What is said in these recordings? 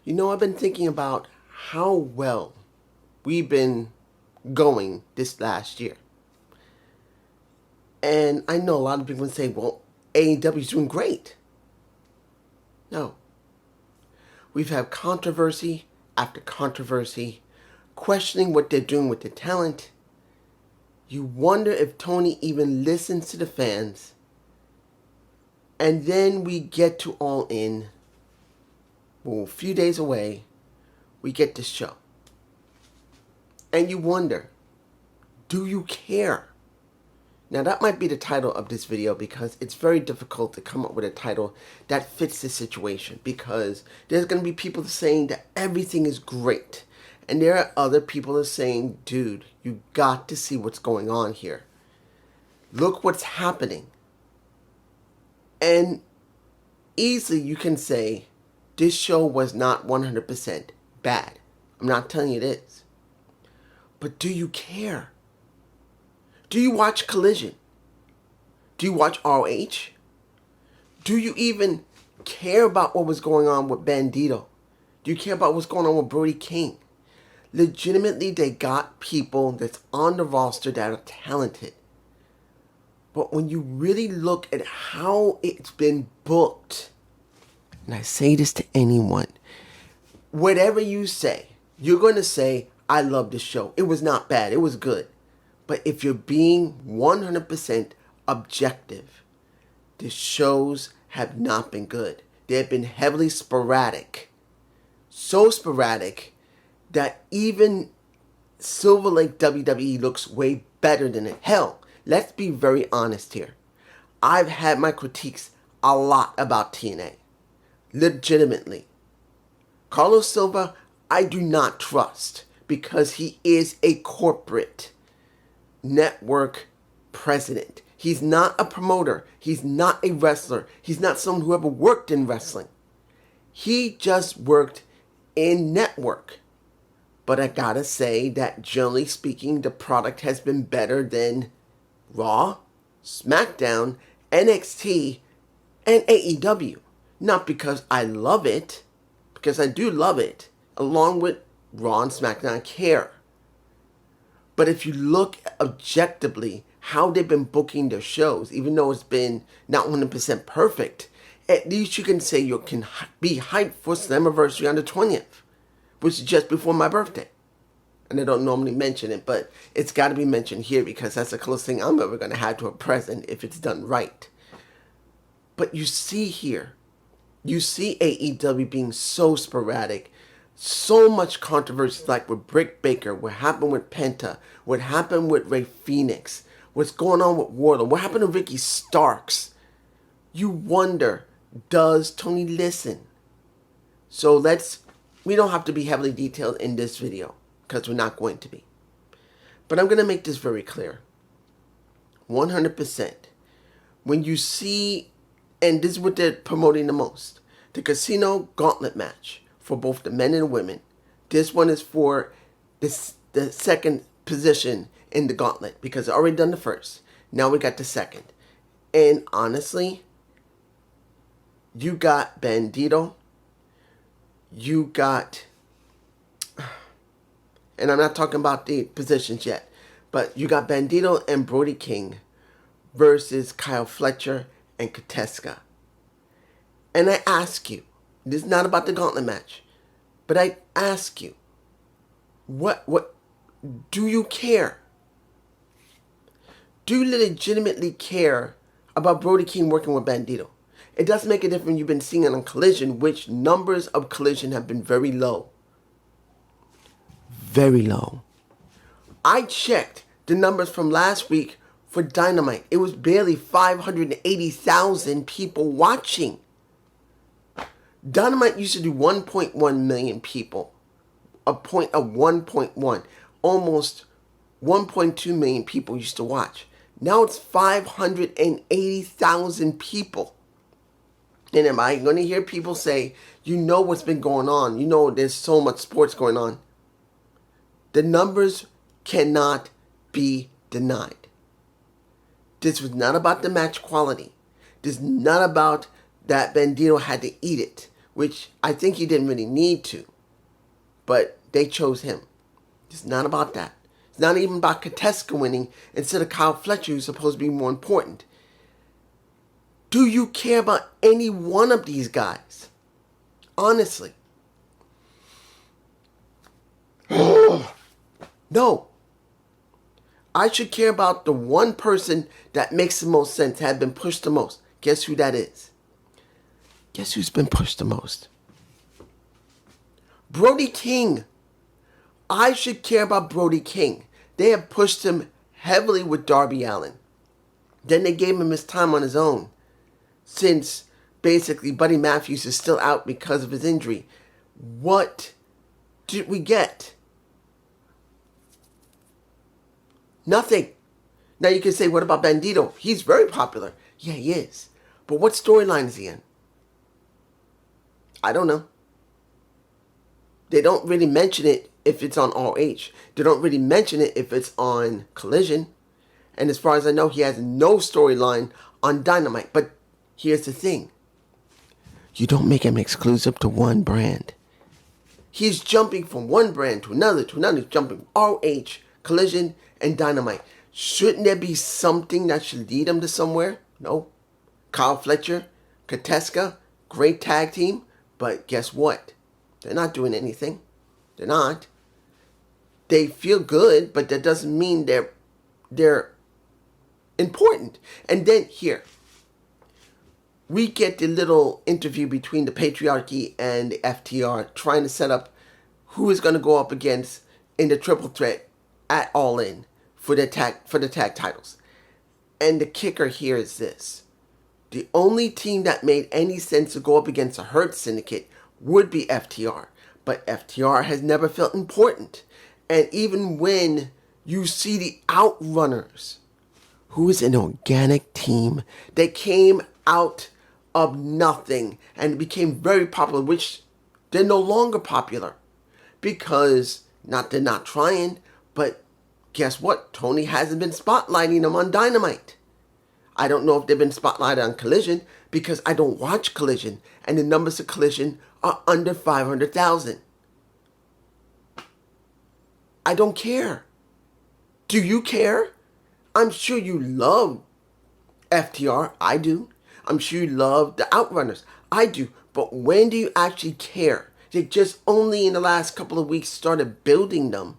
I've been thinking about how well we've been going this last year. And I know a lot of people say, well, AEW is doing great. No. We've had controversy after controversy, questioning what they're doing with the talent. You wonder if Tony even listens to the fans. And then we get to All In. Well, a few days away, we get this show. And you wonder, do you care? Now that might be the title of this video because it's very difficult to come up with a title that fits the situation, because there's going to be people saying that everything is great. And there are other people that are saying, dude, you got to see what's going on here. Look what's happening. And easily you can say, this show was not 100% bad. I'm not telling you it is. But do you care? Do you watch Collision? Do you watch ROH? Do you even care about what was going on with Bandito? Do you care about what's going on with Brody King? Legitimately, they got people that's on the roster that are talented. But when you really look at how it's been booked, and I say this to anyone, whatever you say, you're going to say, I love this show. It was not bad. It was good. But if you're being 100% objective, the shows have not been good. They have been heavily sporadic. So sporadic that even Silver Lake WWE looks way better than it. Hell, let's be very honest here. I've had my critiques a lot about TNA. Legitimately. Carlos Silva, I do not trust because he is a corporate network president. He's not a promoter. He's not a wrestler. He's not someone who ever worked in wrestling. He just worked in network. But I gotta say that generally speaking, the product has been better than Raw, SmackDown, NXT, and AEW. Not because I love it, because I do love it, along with Raw and SmackDown, I care. But if you look objectively how they've been booking their shows, even though it's been not 100% perfect, at least you can say you can be hyped for Slammiversary on the 20th, which is just before my birthday. And I don't normally mention it, but it's got to be mentioned here because that's the closest thing I'm ever going to have to a present if it's done right. But you see here, you see AEW being so sporadic, so much controversy, like with Britt Baker, what happened with Penta, what happened with Rey Fenix, what's going on with Wardlow, what happened to Ricky Starks. You wonder, does Tony listen? So we don't have to be heavily detailed in this video, because we're not going to be. But I'm going to make this very clear. 100%. When you see, and this is what they're promoting the most, the Casino Gauntlet match for both the men and the women. This one is for the second position in the gauntlet because I already done the first. Now we got the second. And honestly, you got Bandito. You got, and I'm not talking about the positions yet, but you got Bandito and Brody King versus Kyle Fletcher and Kateska. And I ask you, this is not about the gauntlet match, but I ask you, what do you care? Do you legitimately care about Brody King working with Bandito? It does make a difference. You've been seeing it on Collision, which numbers of Collision have been very low. Very low. I checked the numbers from last week for Dynamite. It was barely 580,000 people watching. Dynamite used to do 1.1 million people. A point of 1.1. Almost 1.2 million people used to watch. Now it's 580,000 people. And am I going to hear people say, you know what's been going on. You know there's so much sports going on. The numbers cannot be denied. This was not about the match quality. This is not about that Bandito had to eat it. which I think he didn't really need to. But they chose him. It's not about that. It's not even about Kateska winning instead of Kyle Fletcher, who's supposed to be more important. Do you care about any one of these guys? Honestly. No. I should care about the one person that makes the most sense, have been pushed the most. Guess who that is? Guess who's been pushed the most? Brody King. I should care about Brody King. They have pushed him heavily with Darby Allin. Then they gave him his time on his own. Since basically Buddy Matthews is still out because of his injury. What did we get? Nothing. Now you can say, what about Bandito? He's very popular. Yeah, he is. But what storyline is he in? I don't know. They don't really mention it if it's on RH. They don't really mention it if it's on Collision. And as far as I know, he has no storyline on Dynamite. But here's the thing. You don't make him exclusive to one brand. He's jumping from one brand to another. He's jumping RH, Collision, and Dynamite. Shouldn't there be something that should lead him to somewhere? No. Kyle Fletcher, Kateska, great tag team. But guess what? They're not doing anything. They're not. They feel good, but that doesn't mean they're important. And then here, we get the little interview between the Patriarchy and the FTR trying to set up who is going to go up against in the triple threat at All In for the tag titles. And the kicker here is this. The only team that made any sense to go up against a Hurt Syndicate would be FTR. But FTR has never felt important. And even when you see the Outrunners, who is an organic team that came out of nothing and became very popular, which they're no longer popular. Because, they're not trying, but guess what? Tony hasn't been spotlighting them on Dynamite. I don't know if they've been spotlighted on Collision because I don't watch Collision. And the numbers of Collision are under 500,000. I don't care. Do you care? I'm sure you love FTR. I do. I'm sure you love the Outrunners. I do. But when do you actually care? They just only in the last couple of weeks started building them.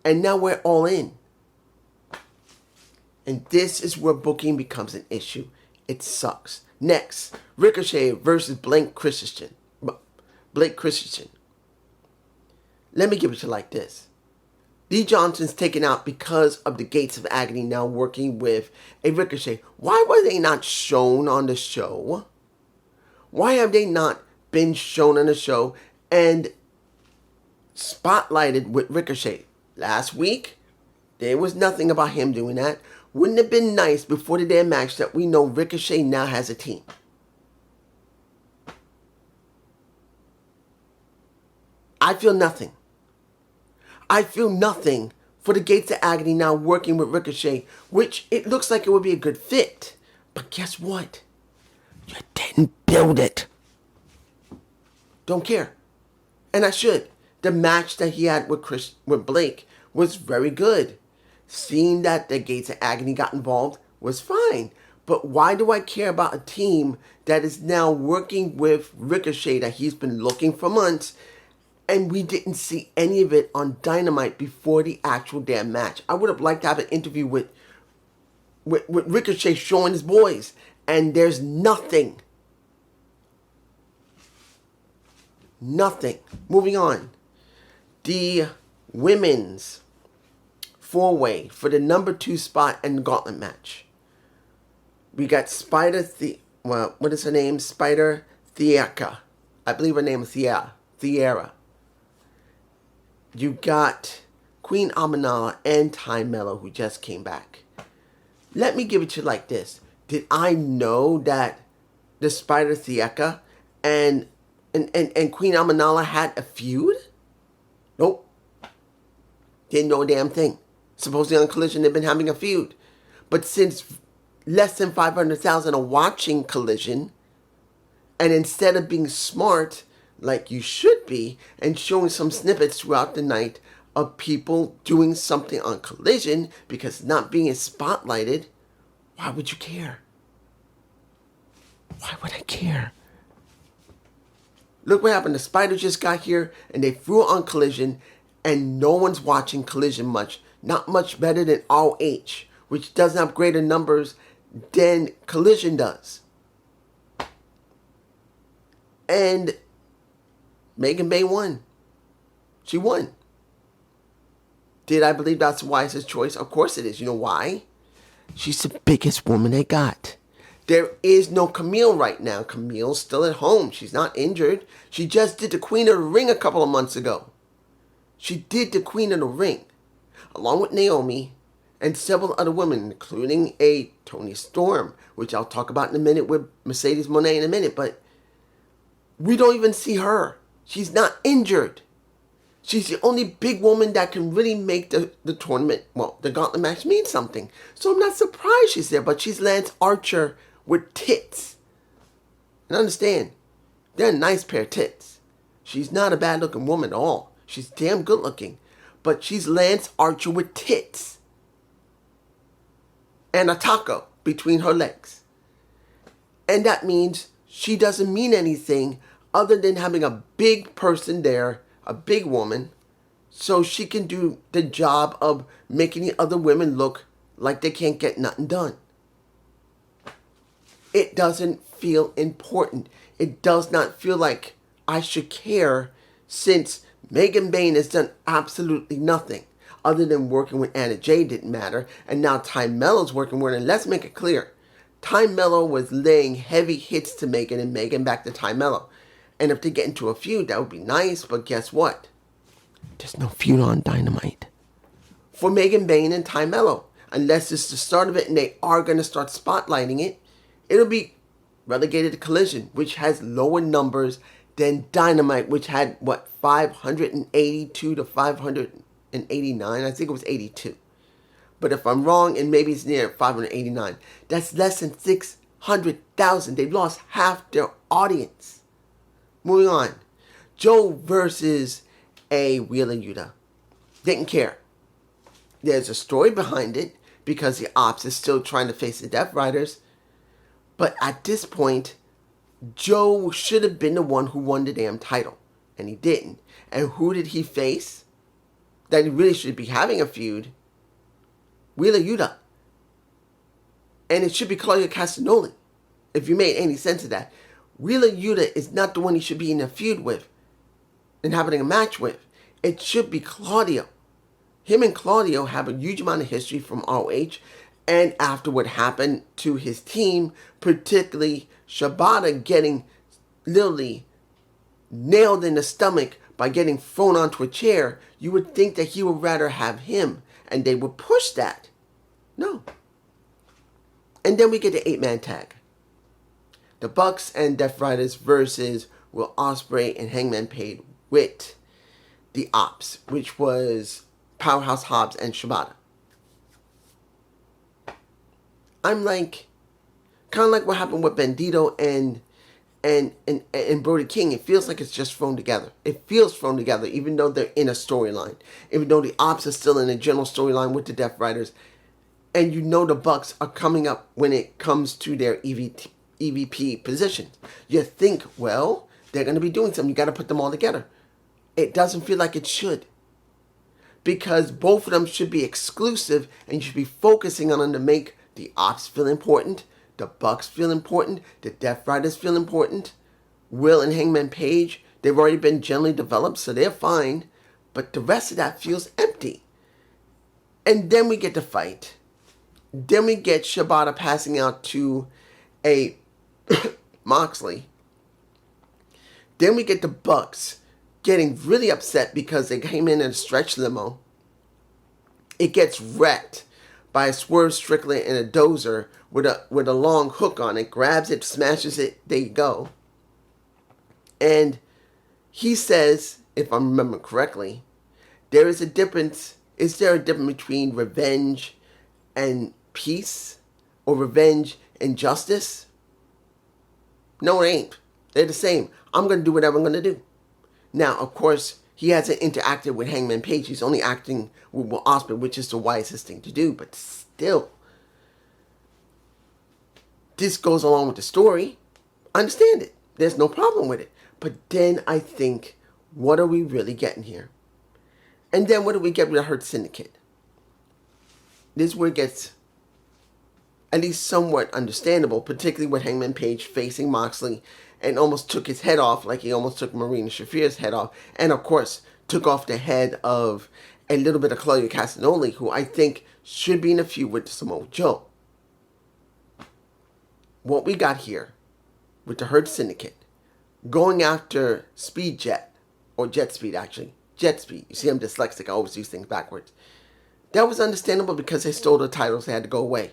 And now we're all in. And this is where booking becomes an issue. It sucks. Next, Ricochet versus Blake Christensen. Let me give it to you like this. Lee Johnson's taken out because of the Gates of Agony now working with a Ricochet. Why were they not shown on the show? Why have they not been shown on the show and spotlighted with Ricochet? Last week, there was nothing about him doing that. Wouldn't it have been nice before the damn match that we know Ricochet now has a team? I feel nothing. I feel nothing for the Gates of Agony now working with Ricochet, which it looks like it would be a good fit. But guess what? You didn't build it. Don't care. And I should. The match that he had with Blake was very good. Seeing that the Gates of Agony got involved was fine. But why do I care about a team that is now working with Ricochet that he's been looking for months, and we didn't see any of it on Dynamite before the actual damn match? I would have liked to have an interview with Ricochet showing his boys, and there's nothing. Nothing. Moving on. The women's four-way for the number 2 spot and gauntlet match. We got what is her name? Spider Theaka. I believe her name is Theara. You got Queen Aminala and Ty Mello, who just came back. Let me give it to you like this. Did I know that the Spider Theaka and Queen Aminala had a feud? Nope. Didn't know a damn thing. Supposedly on Collision they've been having a feud. But since less than 500,000 are watching Collision, And instead of being smart like you should be and showing some snippets throughout the night of people doing something on Collision because not being spotlighted, why would you care? Why would I care? Look what happened. The Spider just got here and they threw it on Collision and no one's watching Collision much. Not much better than ROH, which doesn't have greater numbers than Collision does. And Megan Bay won. She won. Did I believe that's the wisest choice? Of course it is. You know why? She's the biggest woman they got. There is no Camille right now. Camille's still at home. She's not injured. She just did the Queen of the Ring a couple of months ago. She did the Queen of the Ring, along with Naomi and several other women, including a Toni Storm, which I'll talk about in a minute with Mercedes Moné in a minute. But we don't even see her. She's not injured. She's the only big woman that can really make the tournament, well, the gauntlet match mean something. So I'm not surprised she's there, but she's Lance Archer with tits. And understand, they're a nice pair of tits. She's not a bad looking woman at all. She's damn good looking. But she's Lance Archer with tits. And a taco between her legs. And that means she doesn't mean anything other than having a big person there, a big woman, so she can do the job of making the other women look like they can't get nothing done. It doesn't feel important. It does not feel like I should care since Megan Bayne has done absolutely nothing other than working with Anna Jay didn't matter, and now Ty Mello's working with her. And let's make it clear, Ty Mello was laying heavy hits to Megan and Megan back to Ty Mello. And if they get into a feud, that would be nice, but guess what? There's no feud on Dynamite for Megan Bayne and Ty Mello. Unless it's the start of it and they are going to start spotlighting it, it'll be relegated to Collision, which has lower numbers than Dynamite, which had, 582 to 589? I think it was 82. But if I'm wrong, and maybe it's near 589, that's less than 600,000. They've lost half their audience. Moving on. Joe versus a Wheeler Yuta. Didn't care. There's a story behind it because the Ops is still trying to face the Death Riders. But at this point, Joe should have been the one who won the damn title. And he didn't. And who did he face? That he really should be having a feud. Wheeler Yuta. And it should be Claudio Castagnoli. If you made any sense of that. Wheeler Yuta is not the one he should be in a feud with and having a match with. It should be Claudio. Him and Claudio have a huge amount of history from ROH, and after what happened to his team, particularly Shibata getting literally nailed in the stomach by getting thrown onto a chair, you would think that he would rather have him, and they would push that. No. And then we get the 8-man tag. The Bucks and Death Riders versus Will Ospreay and Hangman Page with the Ops, which was Powerhouse Hobbs and Shibata. I'm like, kind of like what happened with Bandito and Brody King. It feels like it's just thrown together. It feels thrown together, even though they're in a storyline. Even though the Ops are still in a general storyline with the Death Riders. And you know the Bucks are coming up when it comes to their EVP positions. You think, well, they're going to be doing something. You got to put them all together. It doesn't feel like it should. Because both of them should be exclusive and you should be focusing on them to make the Ops feel important, the Bucks feel important, the Death Riders feel important. Will and Hangman Page, they've already been generally developed, so they're fine. But the rest of that feels empty. And then we get the fight. Then we get Shibata passing out to a Moxley. Then we get the Bucks getting really upset because they came in a stretch limo. It gets wrecked by a Swerve Strickland and a Dozer with a long hook on it. Grabs it, smashes it, there you go. And he says, if I'm remembering correctly, there is a difference. Is there a difference between revenge and peace? Or revenge and justice? No, it ain't. They're the same. I'm going to do whatever I'm going to do. Now, of course, he hasn't interacted with Hangman Page. He's only acting with Will Ospreay, which is the wisest thing to do. But still, this goes along with the story. I understand it. There's no problem with it. But then I think, what are we really getting here? And then what do we get with the Hurt Syndicate? This is where it gets at least somewhat understandable, particularly with Hangman Page facing Moxley and almost took his head off like he almost took Marina Shafir's head off. And of course, took off the head of a little bit of Claudio Castagnoli, who I think should be in a feud with Samoa Joe. What we got here with the Hurt Syndicate going after Speed Jet, or Jet Speed actually, Jet Speed. You see, I'm dyslexic, I always use things backwards. That was understandable because they stole the titles, they had to go away.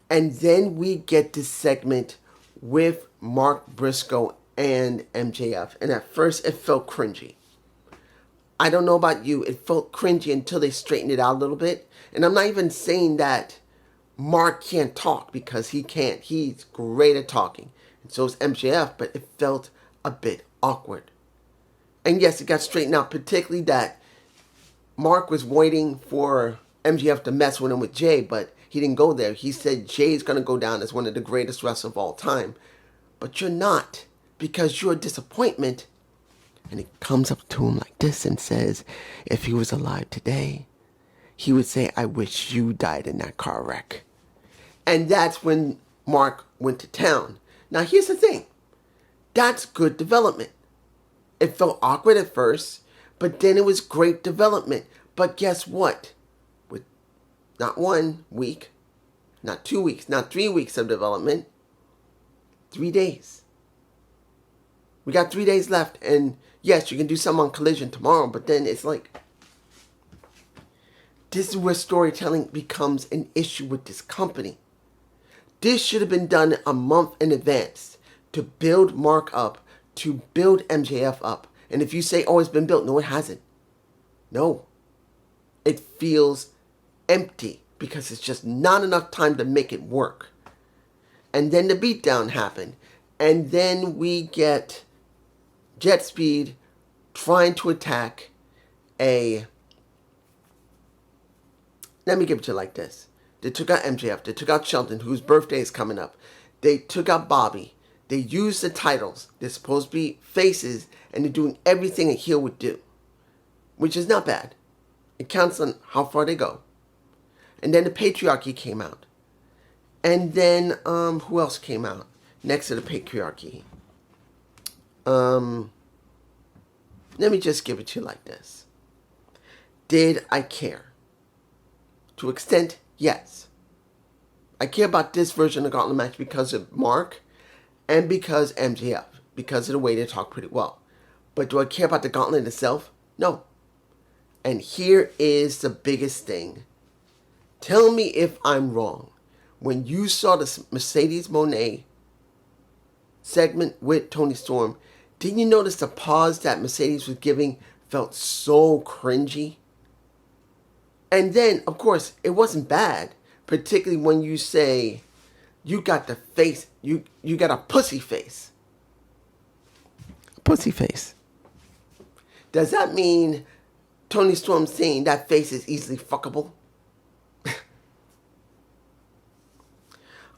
And then we get this segment with Mark Briscoe and MJF. And at first it felt cringy. I don't know about you, it felt cringy until they straightened it out a little bit. And I'm not even saying that Mark can't talk, because he can't. He's great at talking. And so is MJF, but it felt a bit awkward. And yes, it got straightened out, particularly that Mark was waiting for MJF to mess with him with Jay, but he didn't go there. He said Jay's going to go down as one of the greatest wrestlers of all time. But you're not, because you're a disappointment. And he comes up to him like this and says, if he was alive today, he would say, I wish you died in that car wreck. And that's when Mark went to town. Now, here's the thing. That's good development. It felt awkward at first, but then it was great development. But guess what? With not 1 week, not 2 weeks, not 3 weeks of development, 3 days. We got 3 days left, and yes, you can do some on Collision tomorrow, but then it's like, this is where storytelling becomes an issue with this company. This should have been done a month in advance to build Mark up, to build MJF up. And if you say, oh, it's been built, no, it hasn't. No. It feels empty because it's just not enough time to make it work. And then the beatdown happened. And then we get Jet Speed trying to attack a... Let me give it to you like this. They took out MJF. They took out Shelton, whose birthday is coming up. They took out Bobby. They used the titles. They're supposed to be faces, and they're doing everything a heel would do, which is not bad. It counts on how far they go. And then the Patriarchy came out. And then, who else came out next to the Patriarchy? Let me just give it to you like this. Did I care? To an extent, yes. I care about this version of the Gauntlet match because of Mark and because MJF, because of the way they talk pretty well. But do I care about the Gauntlet itself? No. And here is the biggest thing. Tell me if I'm wrong. When you saw the Mercedes Moné segment with Toni Storm, didn't you notice the pause that Mercedes was giving felt so cringy? And then, of course, it wasn't bad, particularly when you say, you got the face, you got a pussy face. Pussy face. Does that mean Toni Storm saying that face is easily fuckable?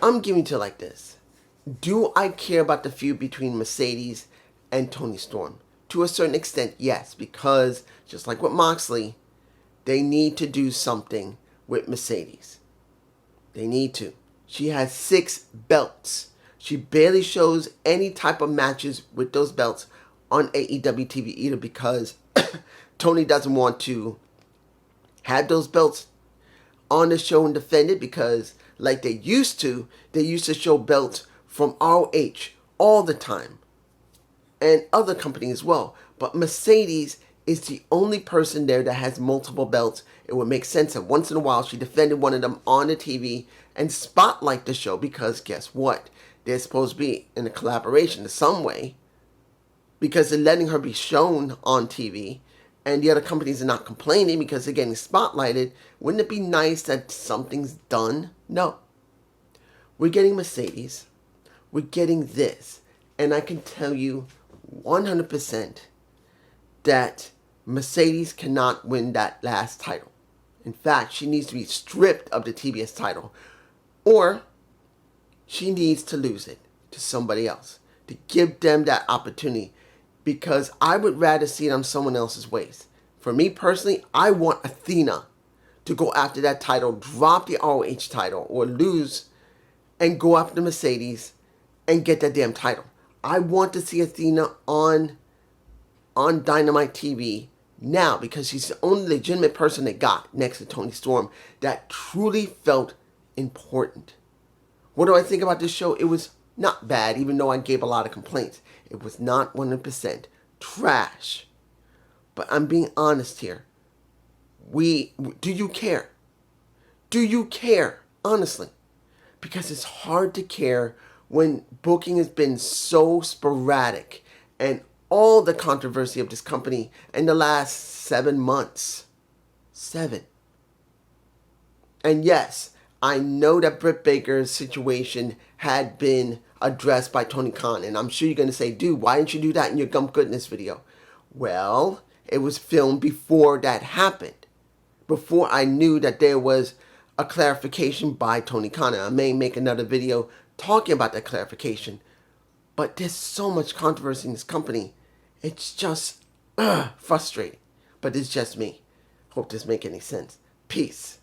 I'm giving it to you like this. Do I care about the feud between Mercedes and Toni Storm? To a certain extent, yes, because just like with Moxley, they need to do something with Mercedes. They need to. She has 6 belts. She barely shows any type of matches with those belts on AEW TV either because Tony doesn't want to have those belts on the show and defend it because like they used to show belts from ROH all the time. And other companies as well. But Mercedes is the only person there that has multiple belts. It would make sense that once in a while she defended one of them on the TV and spotlight the show because guess what? They're supposed to be in a collaboration in some way because they're letting her be shown on TV and the other companies are not complaining because they're getting spotlighted. Wouldn't it be nice that something's done? No. We're getting Mercedes. We're getting this. And I can tell you 100% that Mercedes cannot win that last title. In fact, she needs to be stripped of the TBS title. Or she needs to lose it to somebody else to give them that opportunity, because I would rather see it on someone else's waist. For me personally, I want Athena to go after that title, drop the ROH title, or lose and go after Mercedes and get that damn title. I want to see Athena on Dynamite TV now, because she's the only legitimate person they got next to Toni Storm that truly felt important. What do I think about this show? It was not bad, even though I gave a lot of complaints. It was not 100% trash. But I'm being honest here. Do you care? Do you care? Honestly. Because it's hard to care when booking has been so sporadic and all the controversy of this company in the last 7 months. 7. And yes, I know that Britt Baker's situation had been addressed by Tony Khan. And I'm sure you're going to say, dude, why didn't you do that in your Gump Goodness video? Well, it was filmed before that happened. Before I knew that there was a clarification by Tony Khan. And I may make another video talking about that clarification. But there's so much controversy in this company. It's just frustrating. But it's just me. Hope this makes any sense. Peace.